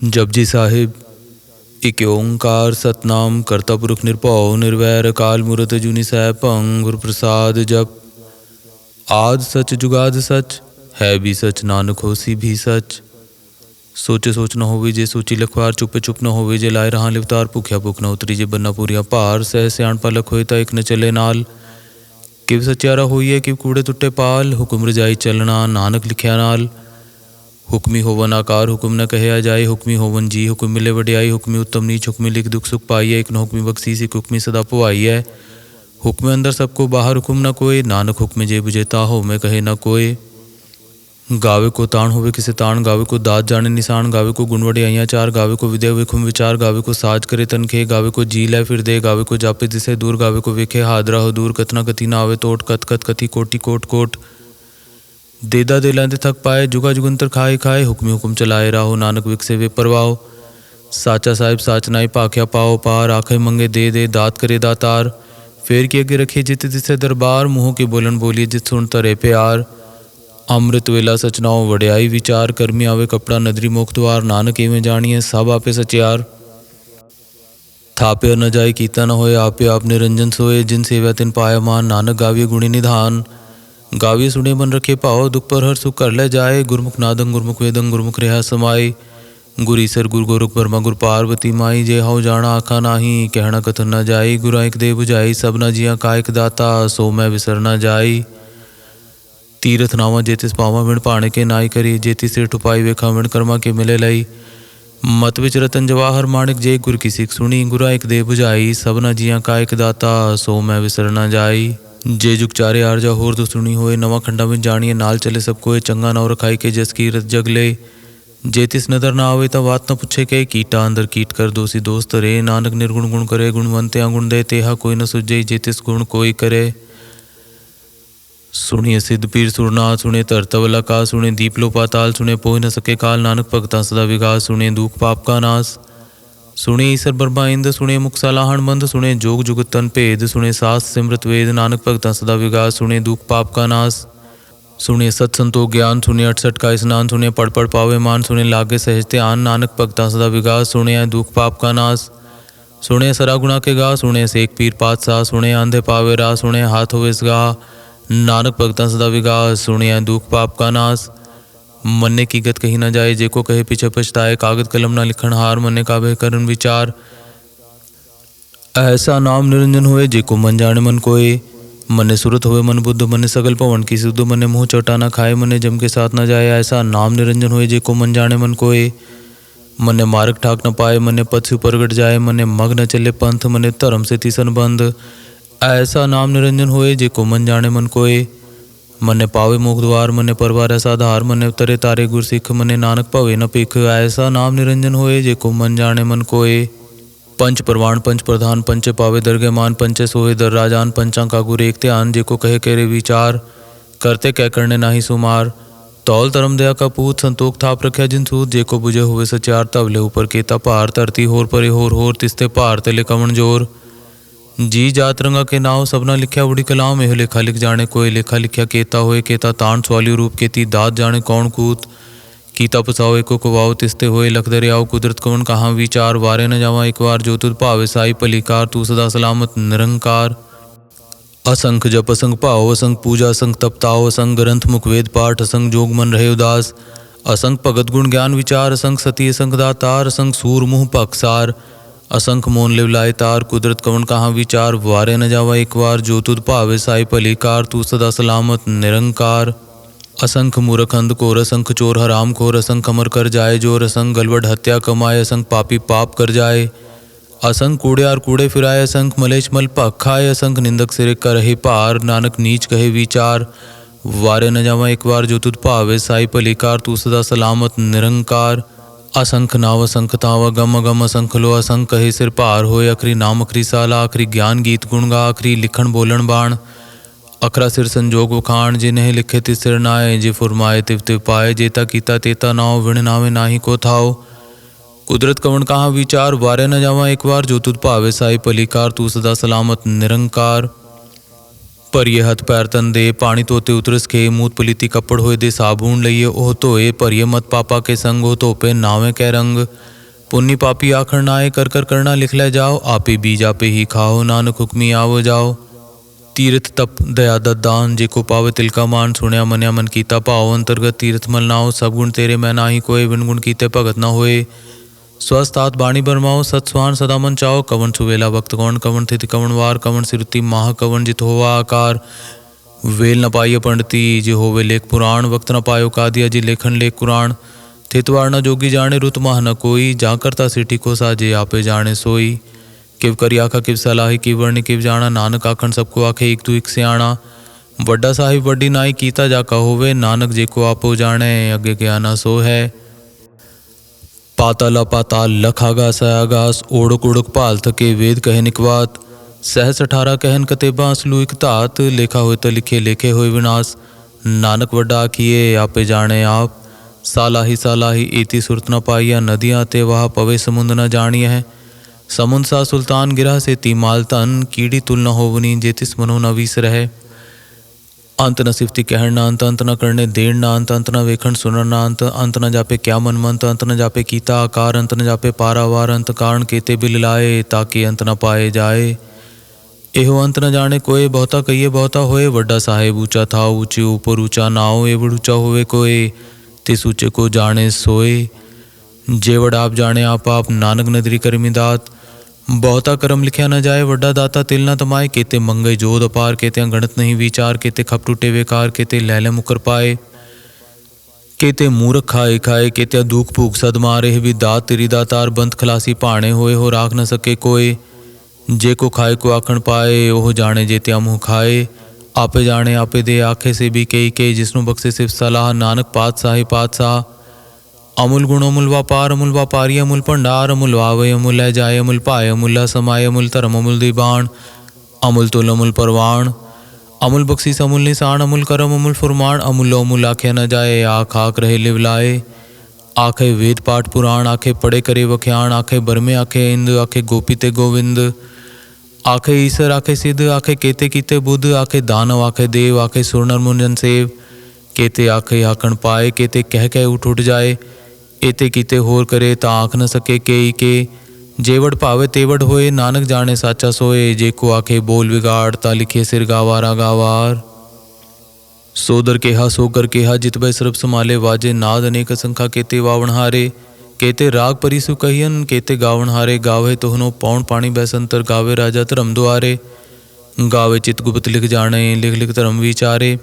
जपजी साहिब। इक ओंकार सतनाम करता पुरख निरभਉ निर्वैर अकाल मूरत अजूनी सैभं गुर प्रसाद जप। आद सच जुगाद सच है भी सच नानक होसी भी सच। सोचे सोच न होवे जे सोची लखवार चुपे चुप न होवे जे लाए रहा लिवतार भुख्या भुख न उतरी जे बन्ना पूरिया भार सह सियाणपा लख होए ता एक न चले नाल। किव सचियारा होइए किव कूड़े टुट्टे पाल हुक्म रजाई चलना नानक लिखिया नाल। हुक्मी होवन आकार हुक्म न कहया जाए हुक्मी होवन जी हुक्म मिले वड्याई हुक्मी उत्तम नीच हुक्मी लिख दुख सुख पाई है एक न हुक्मी बख्शीसी हुक्मी सदा पुआई है। हुक्म अंदर सबको बाहर हुक्म न कोई नानक हुक्म जे बुझेता हो मैं कहे न कोई। गावे को ताण होवे किसे ताण गावे को दात जाने निशान गावे को गुण वड्याइयाँ चार गावे को विद्या विखुम विचार गावे को साज करे तनखे गावे को जी लै फिर दे गावे को जापे दिसे दूर गावे को वेखे हादरा हो दूर कतना कति ना आवे तोट कत कत कथी कोटि कोट कोट। देदा दे लांदे थक पाए जुगा जुगंतर खाए खाए हुक्मी हुक्म चलाए राहो नानक विकसे वे परवाओ। साचा साहिब साचनाई पाख्या पाओ पार आखे मंगे दे दात करे दातार। फेर के अगे रखे जित तिसे दरबार मुँह के बोलन बोलिए जित सुन तरे प्यार। अमृत वेला सचनाओ वड्याई विचार कर्मी आवे कपड़ा नदरी मुख द्वार नानक एवें जानिए सब आपे सचियार। थापे न जाए कीता न होए आपे आप निरंजन सोए जिन सेवा तिन पाया मान नानक गाविए गुणी निधान। गाविए सुने मन रखे पाओ दुख पर हर सुख कर ले जाए गुरमुख नादं गुरमुख वेदं गुरमुख रेहा समाए। गुरीसर गुरु गोरुख ब्रह्मा गुरु पार्वती माई जे हाउ जाना आखा नाही कहना कथन न जाई। गुरा एक दे बुझाई सब न जिया कायक दाता सो मैं विसर न जाई। तीरथ नावा जेतिस पावा विण पाणे के नाई करी जेति सिर ठुपाई वेखा विण कर्मा के मिले लई। मत विच रतन जवाहर माणिक जे गुर की सिख सुनी गुरा एक दे बुझाई सब न जिया कायक दाता सो मैं विसर न जाई। जे जुग चारे आरजा होर तो सुनी होए नवा खंडा में जानिए नाल चले सब कोई चंगा नौ रखाई के जस की रत जग ले। जे तिस नदर ना आवे ता बात न पूछे के कीटा अंदर कीट कर दोषी दोस्त रे नानक निर्गुण गुण करे गुणवंत्या गुण दे तेहा कोई न सुझे जे तिस गुण कोई करे। सुनिए सिद्ध पीर सुरनाथ सुने तरतवला का सुने दीपलो पाताल सुने पोह न सके काल नानक भगता सदा विकास सुने दुख पाप का नाश। सुने ईसर बर्मा इंद सुने मुख सलाहण मंद सुने जोग जुगत तन भेद सुने सास सिमृत वेद नानक भगता सदा विकास सुने दुख पाप का नाश। सुने सत संतोख ज्ञान सुने 68 का स्नान सुने पढ़ पढ़ पावे मान सुने लागे सहजते आन नानक भगता सदा विकास सुने दुख पाप का नाश। सुने सरा गुणा के गा सुने सेक पीर पातशाह सुने आंधे पावे रा सुने हाथ होवे गा नानक भगता सदा विकास सुने दुख पाप का नाश। मन्ने की गत कही न जाए जेको कहे पीछे पछताए कागज कलम न लिखण हार मन्ने काबे करन विचार। ऐसा नाम निरंजन होए जेको मन जाने मन कोय। मन्ने सुरत होए मन बुद्ध मन्ने सगल पवन की सुध मन्ने मुँह चौटा न खाए मन्ने जम के साथ न जाए। ऐसा नाम निरंजन होए जेको मन जाने मन कोय। मन्ने मार्ग ठाक न पाए मन्ने पथ से परगट जाए मन्ने मग न चले पंथ मन्ने धर्म से तीसन बंद। ऐसा नाम निरंजन होए जेको मन जाने मन कोय। मन्ने पावे मुख द्वार मन्ने परवार ऐसा धार मन्ने उतरे तारे गुर सिख मन्ने नानक भवे न पिख। ऐसा नाम निरंजन होए जेको मन जाने मन कोय। पंच परवान पंच प्रधान पंच पावे दरगे मान पंच सोहे दर राजान पंचा का गुर एक ध्यान जेको कहे करे विचार। करते कह करने नाही सुमार तौल धर्म दया का पूत संतोख थाप रखा जिन सूत जेको बुझे हुए सचार तवले ऊपर केता पार धरती होर परे होर तिस्ते पार तले कमन जोर। जी जात रंगा के नाव सबना लिखया उड़ी कलाम एह लेखा लिख जाने कोई लेखा लिखया केता होए केता ताण स्वाली रूप केती दात जाने कौन कूत। कीता पसाओ एको कुवाओ तिस्ते होए लख दरियाओ कुदरत कवन कहाँ विचार। वारे न जावा एक बार जो तुद भावे साई भलीकार तू सदा सलामत निरंकार। असंख जप असंख भाव असंख पूजा असंख तपताओ असंख ग्रंथ मुख वेद पाठ असंख जोग मन रहे उदास। असंख भगत गुण ज्ञान विचार असंख सती असंख दातार असंख सूर मुँह पक्षार। असंख मोन लिवलाए तार कुदरत कवन कहाँ विचार। वारे न जावा एक बार जो तुद भावे साई भलीकार तू सदा सलामत निरंकार। असंख मूर्ख अंध कोर असंख चोर हराम खोर असंख अमर कर जाए जोर असंख गलवड हत्या कमाए असंख पापी पाप कर जाए। असंख कूड़े कूड़े फिराए असंख मलेश मल पख खाए असंख निंदक सिरे कर रहे पार नानक नीच कहे विचार। वारे न जावा एक बार जो तुद भावे साई भलीकार तू सदा सलामत निरंकार। असंख नाव असंख ताव गम गम असंख लो असंख कहे सिर पार होए अखरी नाम अखरी साला अखरी ज्ञान गीत गुण गा अखरी लिखण बोलन बाण। अखरा सिर संजोग उखाण जिन्हें लिखे तिस सिर नाए जे फुरमाए तिव तिव पाए जेता कीता तेता नाव विण नावे नाही को थाओ। कुदरत कवन कहाँ विचार। वारे न जावा एक बार जो तुद भावे साई भलीकार तू सदा सलामत निरंकार। पर ये हथ पैर तन दे पानी तोते उतरस के मूत पलीती कपड़ होए दे साबुन लइए ओह धोए पर ये मत पापा के संग हो धोपे नावे कै रंग। पुण्य पापी आखर नाए कर कर करना लिख ले जाओ, आपे बीज आपे ही खाओ, नानक हुक्मी आवो जाओ। तीर्थ तप दया दान जेको पावे तिलका मान, सुण्या मन्या मन कीता भाव, अंतर्गत तीर्थ मल नाओ, सब गुण तेरे मैं नाही कोय, बिन गुण कीते भगत न होए। स्वस्थ आत बाणी बरमाओ, सत्सवान सदा मन चाओ, कवन सुवेला वक्त कवन, कवन थिति कवन वार, कवन सिरुति माह, कवन जित होवा आकार। वेल न पाइय पंडिती जे होवे लेख पुराण, वक्त न पायो कादिया जी लेखन लेख कुरान। थितवार न जोगी जाने, रुत माह न कोई, जा करता सिटी को साजे आपे जाने सोई। किव करी आखा किव सलाही, किव वर्णि किव जाना, नानक आखन सबको आखे एक तू एक सियाणा। वड्डा साहिब वड्डी नाई कीता जाका होवे, नानक जेको आपो जाने अगे ज्ञाना सो है। पाताल अपाताल लख आगास आगास, ओड़क उड़क भाल थके वेद कहे निकवात। सहस 18 कहन कतेबा असलू इक धात, लेखा होए तो लिखे लेखे होए विनाश। नानक वड्डा आखिए आपे जाने आप, सालाही एती सुरत न पाइया, नदियाँ ते वहा पवे समुंद न जानिय है। समुंद सा सुल्तान गिरा से तीमाल तन, कीड़ी तुल न होवनी जेतिस मनो न वीस रहे। अंत न सिफती कहण न अंत, अंत न करने देण न अंत, अंत न वेखण सुनण न अंत, अंत न जापे क्या मन मंत, अंत न जापे कीता आकार, अंत न जापे पारावार, अंत कारण केते बिल लाए, ताकि अंत न पाए जाए। एहो अंत न जाने कोय, बहुता कहिए बहुता होए, वड्डा साहेब ऊंचा था ऊंचे ऊपर ऊंचा नाओ, एवड़ ऊंचा होवे कोय, तिस ऊंचे को जाने सोए। जेवड़ आप जाने आप नानक नदरी करमी दात। बहुता करम लिखया न जाए, वड्डा दाता तिल न तमाए, केते मंगई जोध अपार, केते गणत नहीं विचार, केते खप टूटे बेकार, केते लैले मुकर पाए। केते मूर्ख खाए खाए, केते दुख भूख सद मारे, भी दात तेरी दातार, बंत खलासी पाणे होए हो राख न सके कोय। जे को खाए को आखण पाए, ओह जाने जेत्या मुँह खाए। आपे जाने आपे दे आखे से भी के जिसनु बख्शे सिर्फ सलाह, नानक पातशाह। अमूल गुण अमूल व्यापार, अमूल व्यापारी अमूल भंडार, अमूल वावे अमूल ले जाए, अमूल पाए अमूल्ला समाये, अमूल धर्म अमूल दीबान, अमूल तुल अमूल परवान। अमूल बख्शीस अमूल निशान, अमूल करम अमूल फुरमान, अमूल अमूल आखे न जाए, आख आख रहे लिवलाए। आखे वेद पाठ पुराण, आखे पढ़े करे वख्याण, आखे बरमे आखे इंद, आखे गोपी ते गोविंद। आखे ईश्वर आखे सिद्ध, आखे केते कीते बुद्ध, आखे दानव आखे देव, आखे सुरनर मुंजन सेव। केते आखे आखण पाए, केते कह उठ उठ जाए, एते कीते होर करे ता आख न सके के। जेवड़ भावे तेवड़ होए, नानक जाने साचा सोए, जेको आखे बोल बिगाड़, ता लिखे सिर गावारा गावार। सोदर केहा सोकर केहा, जितबे सरब समाले वाजे, नाद अनेक असंखा केते वावण हारे। केते राग परिसु कहियन, केते गावण हारे, गावे तोहनो पौण पानी बैसंतर, गावे राजा धर्म द्वारे। गावे चित गुप्त लिख जाने, लिख लिख धर्म विचारे।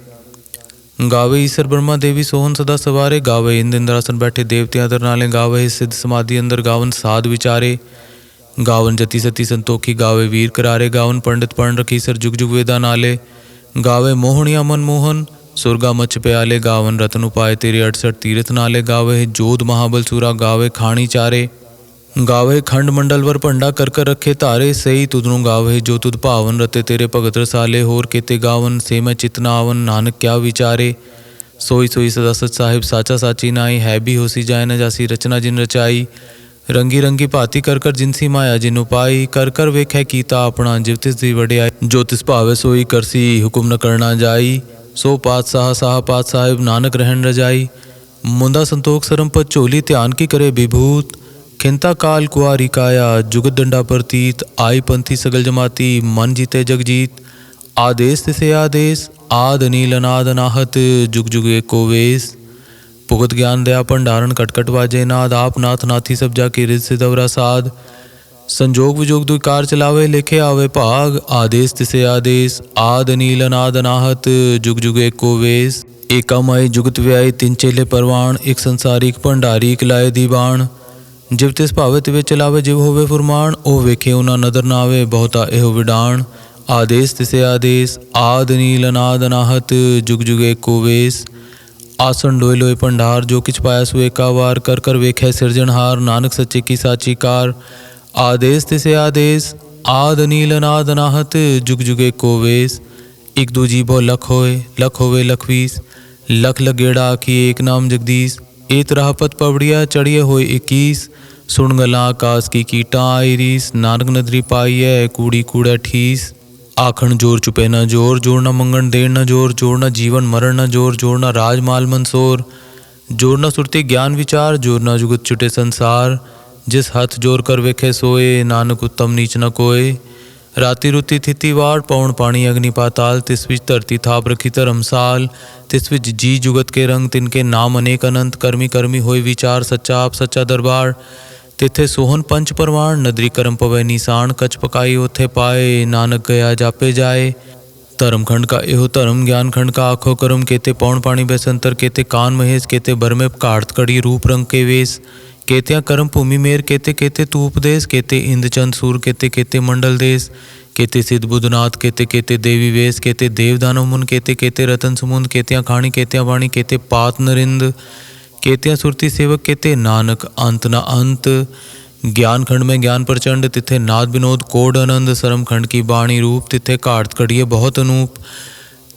गावे ईश्वर ब्रह्मा देवी सोहन सदा सवारे, गावे इंद्र इंद्रासन बैठे देवत्या दर नाले, गावे सिद्ध समाधि अंदर, गावन साध विचारे। गावन जति सती संतोखी, गावे वीर करारे, गावन पंडित पढ़ रखी सर जुग जुग वेदा नाले। गावे मोहनिया मन मोहन, सुरगा मच प्याले, गावन रतन उपाय तेरे 68 तीर्थ नाले। गावे जोध महाबल सूरा, गावे खाणी चारे। गावे खंड मंडल वर पंडा कर कर रखे तारे, सही तुदनु गावे जो तुद भावन, रते तेरे भगत रसाले, होर केते गावन से मैं चितना आवन, नानक क्या विचारे। सोई सोई सदा सच साहिब, साचा साची नाई, है भी होसी जाए न जासी रचना जिन रचाई। रंगी रंगी भांति कर कर जिनसी माया जिन उपाई, कर कर वेखै कीता अपना, जिव तिस दी वड्याई। जो तिस भावे सोई करसी, हुकुम न करना जाई। सो पातशाह साह पात साहिब, नानक रहन रजाई। मुंदा संतोख सरम पद चोली, ध्यान की करे विभूत। खिंता काल कुआरी काया, जुगत डंडा प्रतीत। आई पंथी सगल जमाती, मन जीते जगजीत। आदेश तिसे आदेश, आद अनील अनाद अनाहत, जुग जुग एको वेश। भुगत ज्ञान दया भंडारण, कटकट वाजे नाद। आप नाथ नाथी सब जाके रिद सिदवरा साध। संजोग विजोग दुकार चलावे, लेखे आवे भाग। आदेश तिसे आदेश, आद अनील अनाद अनाहत, जुग जुग एको वेश। एका माई जुगत व्याय, तिन चेले परवान। एक संसारी एक भंडारी, एक लाए दीवान। जिव तिस भावे तिवे चलावे, जिव होवे फुरमान। ओ वेखे उना नदर नावे, बहुता एहो विडान। आदेश तिसे आदेश, आद नील अनाद अनाहत, जुग जुग एको वेश। आसन लोय लोय भंडार, जो किछ पाया सो एका वार। कर कर वेखे सिरजनहार, नानक सच्चे की साची कार। आदेश तिसे आदेश, आद नील अनाद अनाहत, जुग जुग एको वेश। एक दो जीभो लख होवे लखवीस। लख लगेड़ा आखी एक नाम जगदीश। एक राहपत पवड़िया, चढ़िए होए 21। सुन गला आकाश की कीटा आई रीस। नानक नदरी पाई है, कूड़ी कूड़ा ठीस। आखण जोर चुपे न जोर, जोर न मंगन देर न जोर। जोर न जीवन मरण न जोर, जोर न राज माल मंसोर। जोर न सुरती ज्ञान विचार, जोर न जुगत छुटे संसार। जिस हथ जोर कर वेखे सोए, नानक उत्तम नीच न कोय। राति रुति थिति वार, पवन पानी अग्नि पाताल, तिस विच धरती थाप रखी धर्मसाल। तिस विच जी जुगत के रंग, तिनके नाम अनेक अनंत। करमी करमी होय विचार, सच्चा आप सच्चा दरबार। तिथे सोहन पंच परवान, नदरी करम पवै निशान। कछ पकाई ओथे पाए, नानक गया जापे जाए। धर्म खंड का एहो धर्म, ज्ञान खंड का आखो करम। केते पौन पानी बैसंतर, केते कान महेश। केते बर में काढ़त कड़ी, रूप रंग के वेश। केत्या करम भूमि मेर, केते केते तू उपदेश। केते इंद चंद सूर, केते केते मंडल देश। केते सिद्ध बुधनाथ, केते केते देवी वेश। केते देव दानव मुन, केते केते रतन समुंद। केत्या खाणी केत्या वाणी, केते पात नरिंद। केत्या सुरती सेवक, केते नानक अंत न अंत। ज्ञान खंड में ज्ञान प्रचंड, तिथे नाद विनोद कोड आनंद। सरम खंड की बाणी रूप, तिथे काढ़त कड़िए बहुत अनूप।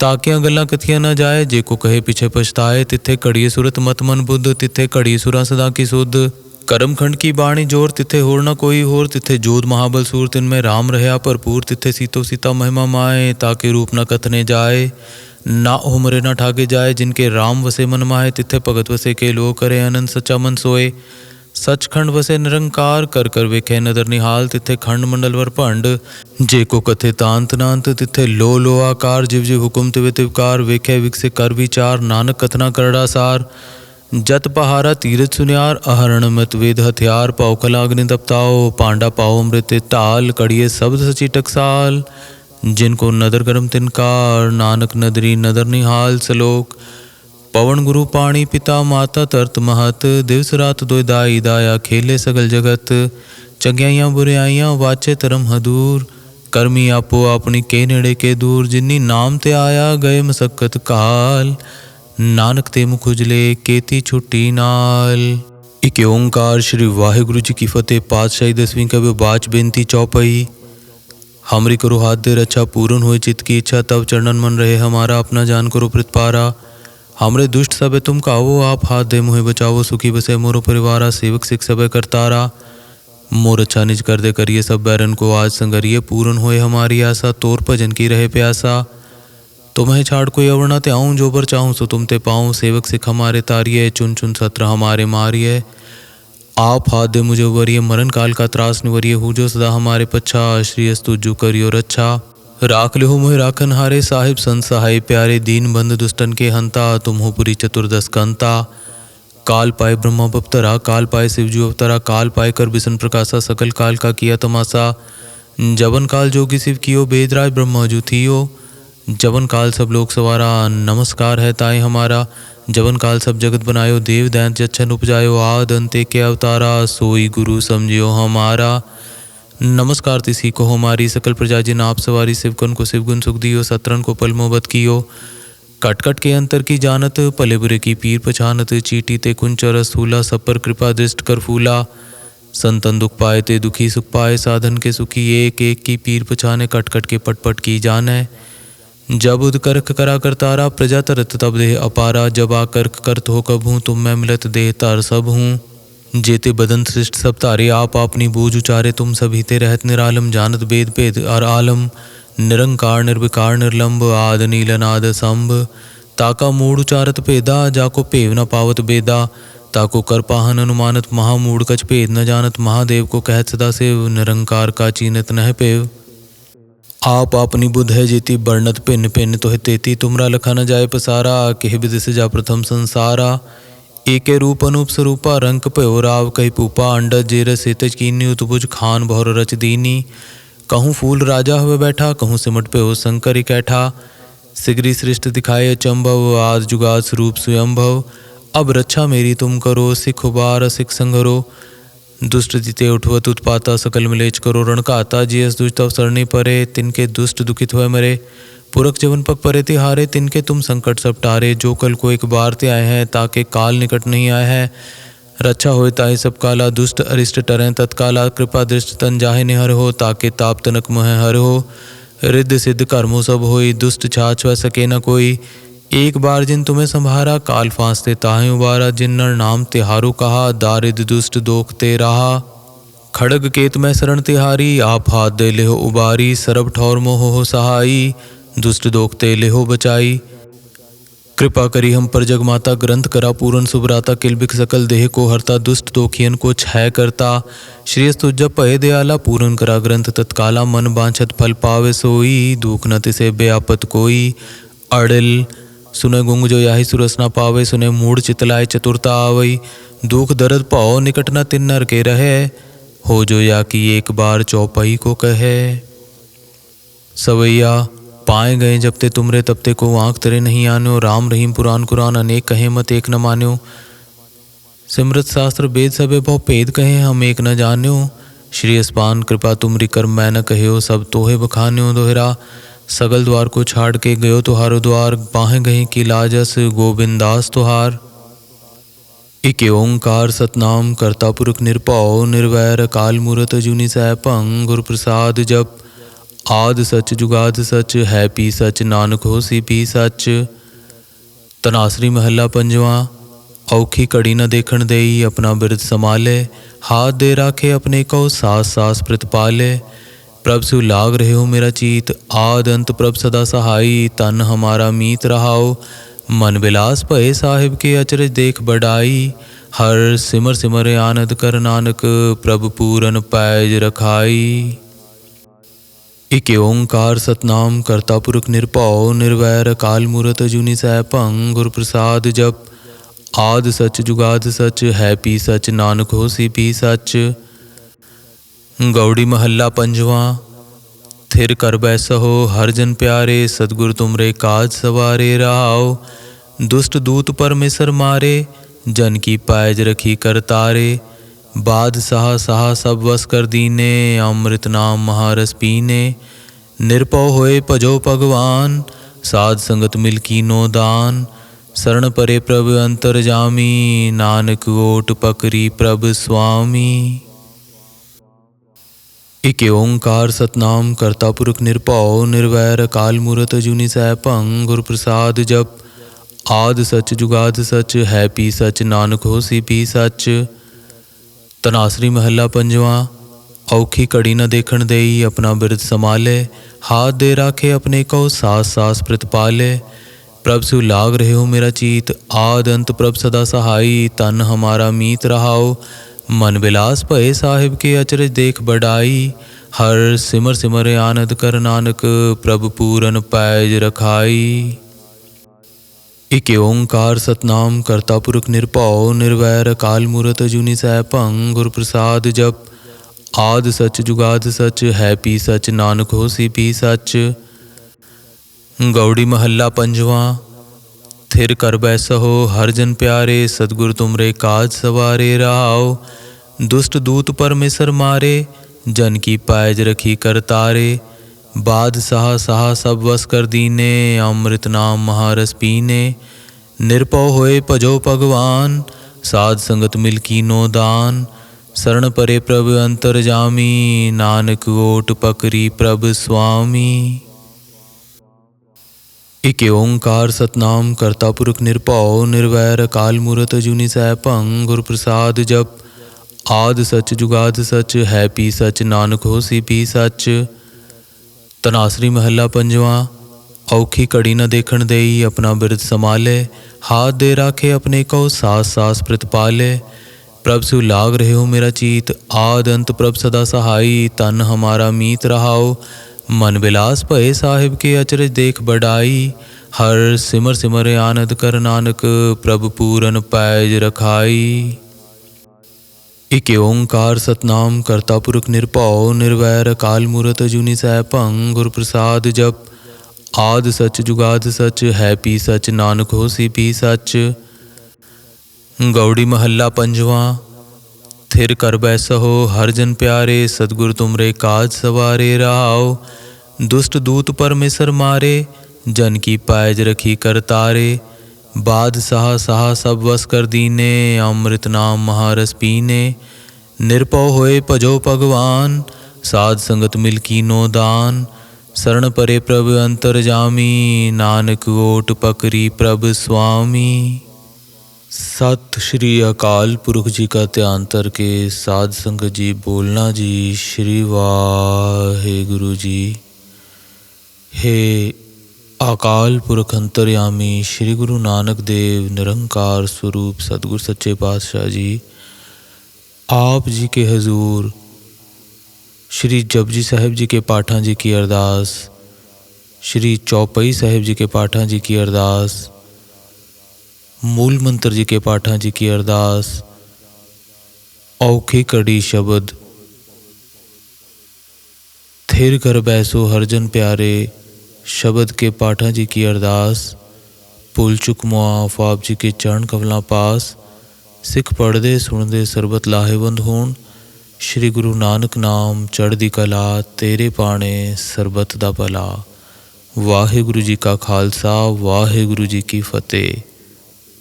ताकिया गल्ला कथिया न जाए, जेको कहे पीछे पछताए। तिथे कड़िए सुरत मत मन बुद्ध, तिथे कड़ी सुरा सदा की सुध। करम खंड की बाणी जोर, तिथे होर न कोई होर। तिथे जोध महाबल सूर, तिनमें राम रहा भरपूर। तिथे सीतो सीता महिमा माए, ताके रूप न कथने जाए। ना उमरे न ठाके जाए, जिनके राम वसे मन माहे। तिथे भगत वसे के लो, करे अनंत सच्चा मन सोए। सचखंड वसे निरंकार, कर कर वेखे नदर निहाल। तिथे खंड मंडल वर भंड, जेको कथे तांत नांत। तिथे लो लो आकार, जिव जिव हुकुम तिवे तिवकार। वेखे विकसे कर विचार, नानक कथना करड़ा सार। जत पहारा तीरथ सुनियार, अहरण मत वेद हथियार। पाओ खला अग्नि तपताओ, पांडा पाओ अमृत ताल। कड़िए शब्द सची टकसाल, जिनको नदर करम तिनकार। नानक नदरी नदर निहाल। सलोक पवन गुरु पाणी पिता माता, तरत महत। दिवस रात दोय दाई दाया, खेले सगल जगत। चंगियाइयां बुराइयां, वाचे तरम हदूर। करमी आपो अपनी के नेड़े के दूर। जिन्नी नाम ते आया, गए मसक्कत काल। नानक ते मुख उजले, केती छुट्टी नाल। एक ओंकार श्री वाहिगुरु जी की फतेह। पातशाही 10वीं कवि बाच बेनती चौपाई। हमरी करो हाथ दे रक्षा, पूर्ण हुए चित्त की इच्छा। तब चरणन मन रहे हमारा, अपना जान करो प्रतिपारा। हमरे दुष्ट सबे तुम कावो, आप हाथ दे मुहे बचावो। सुखी बसे मोरो परिवारा, सेवक सिख सबे करतारा। मोर अच्छा निज कर दे करिए, सब बैरन को आज संगरिए। पूर्ण होए हमारी आशा, तोर भजन की रहे प्यासा। तुम्हें छाड़ कोई अवर न त्याऊं, जो बर चाहूं सो तुम ते पाऊं। सेवक सिख हमारे तारिये, चुन चुन सत्र हमारे मारिये। आप हाथ दे मुझे उबरिए, मरण काल का त्रास निवरिए। हूँ जो सदा हमारे पच्छा, श्री अस्तु जु करियो रक्षा। राख लिहो मोहि राखन हारे, साहिब संत सहाय प्यारे। दीन बंद दुष्टन के हंता, तुम हो पुरी चतुर्दश कंता। काल पाए ब्रह्मा बप्तरा, काल पाए शिवजू अवतरा। काल पाए कर बिसन प्रकाशा, सकल काल का किया तमाशा। जवन काल जोगी शिव कियो, बेदराज ब्रह्मा जू थियो। जवन काल सब लोग सवारा, नमस्कार है ताई हमारा। जवन काल सब जगत बनायो, देव दैंत जच्छन उपजायो। आद अंते के अवतारा, सोई गुरु समझियो हमारा। नमस्कार तिसी को हमारी, सकल प्रजा जिन आप सवारी। शिवकन को शिवगुण सुख दियो, सत्रन को पल मोहब्बत कियो। कटकट के अंतर की जानत, पले बुरे की पीर पछानत। चीटी ते कुंचर स्थूला, सब पर कृपा दृष्ट कर फूला। संतन दुख पाए ते दुखी सुख पाए, साधन के सुखी। एक एक की पीर पछाने, कटकट के पटपट की जाने। जब उद करख करा करतारा, प्रजा तरत तब देह अपारा। जब आकर्क करत हो कब हूँ, तुम मैं मिलत देह तार सब हूँ। जेते बदन सृष्ट सब तारे, आप अपनी बूझ उचारे। तुम सभी ते रहत निरालम, जानत बेद भेद और आलम। निरंकार निर्विकार निर्लंब, आद नील अनाद संभ। ताका मूड उचारत भेदा, जाको भेव न पावत बेदा। ताको कर पाहन अनुमानत, महामूड कछ भेद न जानत। महादेव को कहत सदा सेव, निरंकार का चीनत नह पेव। आप अपनी बुध है जेती, बरनत भिन्न भिन्न तोह तेती। तुमरा लखा न जाए पसारा, केह विदिस जा प्रथम संसारा। एके रूप अनूप स्वरूपा, रंक भयो राव कही पूपा। अंडज जेर सेतज कीनी, उतभुज खान बहुर रच दीनी। कहूँ फूल राजा हुए बैठा, कहूँ सिमट पे शंकर इकैठा। सिगरी सृष्ट दिखाए अचंभव, आज जुगाद स्वरूप स्वयंभव। अब रक्षा मेरी तुम करो, सिख उबार सिख संघरो। दुष्ट जिते उठवत उत्पाता, सकल मिलेच करो रणकाता। जियस दुष्ट अवसरणी परे, तिनके दुष्ट दुखित हुए मरे। पुरख जवन पग परे तिहारे, तिनके तुम संकट सब टारे। जो कल को एक बार ते आए हैं, ताके काल निकट नहीं आए हैं। रक्षा होए ताहि सब काला, दुष्ट अरिष्ट टरें तत्काला। कृपा दृष्ट तन जाहे निहर हो, ताके ताप तनक मोह हर हो। रिद्ध सिद्ध कर्मो सब होई, दुष्ट छाछ वह सके न कोई। एक बार जिन तुम्हें संभारा, काल फांसते ताहे उबारा। जिन नर नाम तिहारो कहा, दारिद दुष्ट दोख ते रहा। खड़ग केत में शरण तिहारी, आप हाथ दे लेहो उबारी। सरब ठौर मोह हो सहाई, दुष्ट दोख ते लेहो बचाई। कृपा करी हम पर जगमाता ग्रंथ करा पूरन सुभराता किलबिक सकल देह को हरता दुष्ट दोखियन को छय करता श्रेयस तुझ पय दयाला पूरन करा ग्रंथ तत्काला मन बांछत फल पावे सोई दुख न तिसे बेआपत कोई अड़िल सुने गुंग जो याही सुरस न पावे सुने मूढ़ चितलाय चतुरता आवई दुख दर्द पाओ निकट न तिन नर के रहे हो जो या कि एक बार चौपाई को कहे सवैया पाए गए जब ते तुमरे तब ते को आँख तेरे नहीं आन्यो राम रहीम पुराण कुरान अनेक कहे मत एक न मान्यो सिमरत शास्त्र वेद सबे बहु भेद कहे हम एक न जान्यो श्री अस्पान कृपा तुमरी कर मैं न कहो सब तोहे बखान्यो दोहरा सगल द्वार को छाड़ के गयो तुहारो द्वार बाहें गए की लाजस गोविंदास तुहार इके ओंकार सतनाम करता पुरख निरपौ निर्वैर काल मूरत जुनि सैपंग गुर प्रसाद जप आद सच जुगाद सच है पी सच नानक होसी पी सच तनासरी महला पंजवा औखी कड़ी न देखण देई अपना बिरद संभाले हाथ दे राखे अपने को सास सास प्रतिपाले प्रभ सु लाग रहे हो मेरा चीत आद अंत प्रभ सदा सहाई तन हमारा मीत रहाओ मन विलास भये साहिब के अचरज देख बढ़ाई हर सिमर सिमर आनंद कर नानक प्रभ पूरन पैज रखाई इके ओंकार सतनाम करता पुरख निरपौ निर्वैर काल मूरत जुनि सैपंग गुर प्रसाद जप आद सच जुगाद सच है पी सच नानक होसी पी सच गौड़ी महल्ला पंजवा थिर कर बैसहो हर जन प्यारे सतगुर तुमरे काज सवारे रहाओ दुष्ट दूत परमेसर मारे जन की पैज रखी कर तारे बाद सहा सहा सब वस कर दीने अमृत नाम महारस पीने निरपौ होए भजो भगवान साध संगत मिल कीनो दान शरण परे प्रभ अंतर जामी नानक ओट पकरी प्रभ स्वामी इके ओंकार सतनाम करता पुरख निरपौ निर्वैर काल मूरत जुनि सैपंग गुर प्रसाद जप आद सच जुगाद सच है पी सच नानक होसी पी सच तनासरी महला पंजवा औखी कड़ी न देखण देई अपना बिरद संभाले हाथ दे राखे अपने को सास सास प्रतिपाले प्रभ सु लाग रहे हो मेरा चीत आद अंत प्रभ सदा सहाई तन हमारा मीत रहाओ मन विलास भये साहिब के अचरज देख बढ़ाई हर सिमर सिमर आनंद कर नानक प्रभ पूरन पैज रखाई इके ओंकार सतनाम करता पुरख निरपौ निर्वैर काल मूरत जुनि सैपंग गुर प्रसाद जप आद सच जुगाद सच है पी सच नानक होसी पी सच गौड़ी महल्ला पंजवा थिर कर बैसहो हर जन प्यारे सतगुर तुमरे काज सवारे रहाओ दुष्ट दूत परमेसर मारे जन की पैज रखी कर तारे बाद सहा सहा सब वस कर दीने अमृत नाम महारस पीने निरपौ होए भजो भगवान साध संगत मिल कीनो दान शरण परे प्रभ अंतर जामी नानक ओट पकरी प्रभ स्वामी इके ओंकार सतनाम करता पुरख निरपौ निर्वैर काल मूरत जुनि सैपंग गुर प्रसाद जप आद सच जुगाद सच है पी सच नानक होसी पी सच तनासरी महला पंजवा औखी कड़ी न देखण देई अपना बिरद संभाले हाथ दे राखे अपने को सास सास प्रतिपाले प्रभ सु लाग रहे हो मेरा चीत आद अंत प्रभ सदा सहाई तन हमारा मीत रहाओ मन विलास भये साहिब के अचरज देख बढ़ाई हर सिमर सिमर आनंद कर नानक प्रभ पूरन पैज रखाई इके ओंकार सतनाम करता पुरख निरपौ निर्वैर काल मूरत जुनि सैपंग गुर प्रसाद जप आद सच जुगाद सच है पी सच नानक होसी पी सच गौड़ी महल्ला पंजवा थिर कर बैसहो हर जन प्यारे सतगुर तुमरे काज सवारे रहाओ दुष्ट दूत परमेसर मारे जन की पैज रखी कर तारे बाद सहा सहा सब वस कर दीने अमृत नाम महारस पीने निरपौ होए भजो भगवान साध संगत मिल कीनो दान शरण परे प्रभ अंतर जामी नानक ओट पकरी प्रभ स्वामी सत श्री अकाल पुरख जी का ध्यान के साध संगत जी बोलना जी श्री वाहे गुरु जी। हे अकाल पुरख अंतर्यामी श्री गुरु नानक देव निरंकार स्वरूप सतगुर सच्चे पातशाह जी आप जी के हजूर श्री जपजी साहिब जी के पाठां जी की अरदास, श्री चौपाई साहिब जी के पाठां जी की अरदास, मूल मंत्र जी के पाठां जी की अरदास, औखी कड़ी शब्द थिर कर बैसो हरजन प्यारे शब्द के पाठा जी की अरदास, भुल चुक मुआफ आप जी के चरण कमला पास, सिख पढ़दे सुनदे सरबत लाहेवंद होण, श्री गुरु नानक नाम चढ़दी कला तेरे पाने सरबत दा भला। वाहे गुरु जी का खालसा वाहे गुरु जी की फतेह।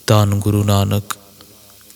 धन गुरु नानक।